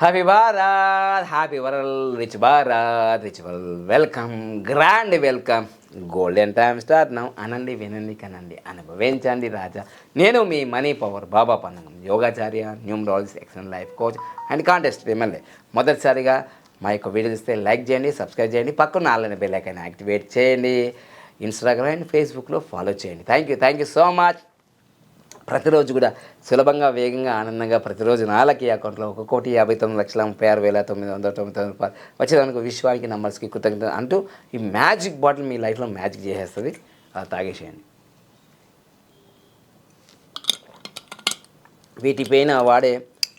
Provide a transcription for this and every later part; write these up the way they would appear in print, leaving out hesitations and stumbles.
Happy Bharat, happy world, rich Bharat, rich world. Welcome, grand welcome. Golden time start now. అనండి, వినండి, కనండి, అనుభవించండి రాజా. నేను మీ మనీ పవర్ బాబా పన్నం, యోగాచార్య, numerology, excellent life coach and contest MLA. మొదటిసారిగా మా యొక్క వీడియోస్ ఇస్తే లైక్ చేయండి, సబ్స్క్రైబ్ చేయండి, పక్కన ఆన్లైన్ బెల్ ఐకాన్ యాక్టివేట్ చేయండి, ఇన్స్టాగ్రామ్ అండ్ ఫేస్బుక్లో ఫాలో చేయండి. Thank you so much. ప్రతిరోజు కూడా సులభంగా, వేగంగా, ఆనందంగా ప్రతిరోజు నా లక్కీ అకౌంట్లో 1,59,36,36,999 రూపాయలు వచ్చేదానికి విశ్వానికి నంబర్స్కి కృతజ్ఞత అంటూ ఈ మ్యాజిక్ బాటిల్ మీ లైఫ్లో మ్యాజిక్ చేసేస్తుంది. అలా తాగేసేయండి. వీటిపైన వాడే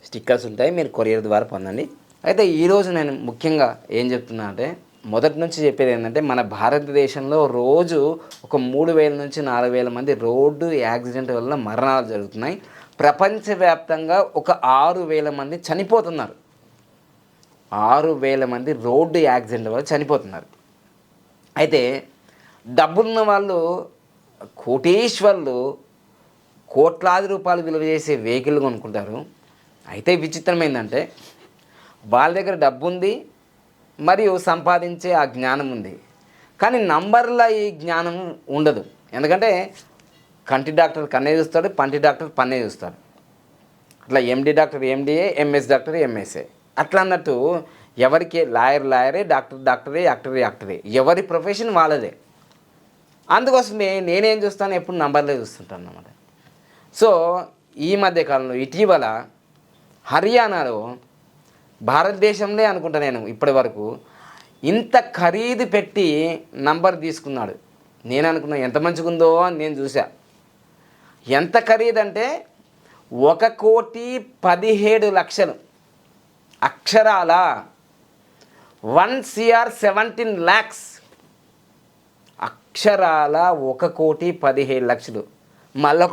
స్టిక్కర్స్ ఉంటాయి, మీరు కొరియర్ ద్వారా పొందండి. అయితే ఈరోజు నేను ముఖ్యంగా ఏం చెప్తున్నా అంటే, మొదటి నుంచి చెప్పేది ఏంటంటే, మన భారతదేశంలో రోజు ఒక 3,000 నుంచి 4,000 మంది రోడ్డు యాక్సిడెంట్ వల్ల మరణాలు జరుగుతున్నాయి. ప్రపంచవ్యాప్తంగా ఒక 6,000 మంది చనిపోతున్నారు. 6,000 మంది రోడ్డు యాక్సిడెంట్ వల్ల చనిపోతున్నారు. అయితే డబ్బున్న వాళ్ళు, కోటీశ్వర్లు కోట్లాది రూపాయలు విలువ చేసే వెహికల్ కొనుక్కుంటారు. అయితే విచిత్రం ఏంటంటే, వాళ్ళ దగ్గర డబ్బు ఉంది మరియు సంపాదించే ఆ జ్ఞానం ఉంది, కానీ నంబర్ల ఈ జ్ఞానం ఉండదు. ఎందుకంటే కంటి డాక్టర్ కన్నే చూస్తాడు, పంటి డాక్టర్ పన్నే చూస్తాడు. అట్లా MD doctor MDA, MS doctor MSA. అట్లా అన్నట్టు ఎవరికి లాయరే, డాక్టరే, యాక్టరే, ఎవరి ప్రొఫెషన్ వాళ్ళదే. అందుకోసమే నేనేం చూస్తాను, ఎప్పుడు నంబర్లే చూస్తుంటాను అన్నమాట. సో ఈ మధ్యకాలంలో ఇటీవల హర్యానాలో, భారతదేశంలో అనుకుంటా నేను ఇప్పటి వరకు ఇంత ఖరీదు పెట్టి నంబర్ తీసుకున్నాడు. నేను అనుకున్నా ఎంత మంచిగుందో అని నేను చూసా. ఎంత ఖరీదంటే 1,17,00,000 అక్షరాల 1,17,00,000 అక్షరాల 1,17,00,000. మళ్ళీ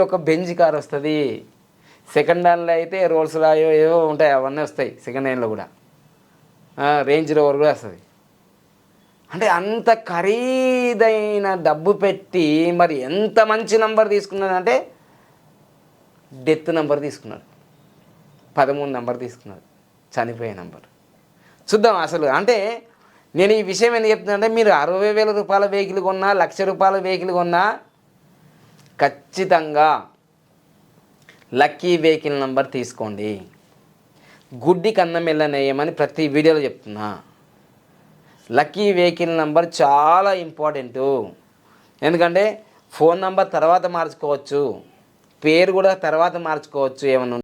ఒక బెంజ్ కార్ వస్తుంది, సెకండ్ హ్యాండ్లో అయితే రోల్స్ రాయో ఏవో ఉంటాయి, అవన్నీ వస్తాయి. సెకండ్ హ్యాండ్లో కూడా రేంజ్ రోవర్ కూడా వస్తుంది. అంటే అంత ఖరీదైన డబ్బు పెట్టి మరి ఎంత మంచి నంబర్ తీసుకున్నాడంటే, డెత్ నంబర్ తీసుకున్నాడు, 13 నంబర్ తీసుకున్నాడు, చనిపోయే నంబర్. చూద్దాం అసలు. అంటే నేను ఈ విషయం ఎందుకు చెప్తున్నా అంటే, మీరు 60,000 రూపాయల వెహికల్ కొన్నా, 1,00,000 రూపాయల వెహికల్ కొన్నా ఖచ్చితంగా లక్కీ వెహికల్ నెంబర్ తీసుకోండి. గుడ్డి కన్నం వెళ్ళనేయమని ప్రతి వీడియోలో చెప్తున్నా. లక్కీ వెహికల్ నెంబర్ చాలా ఇంపార్టెంటు. ఎందుకంటే ఫోన్ నెంబర్ తర్వాత మార్చుకోవచ్చు, పేరు కూడా తర్వాత మార్చుకోవచ్చు ఏమన్నా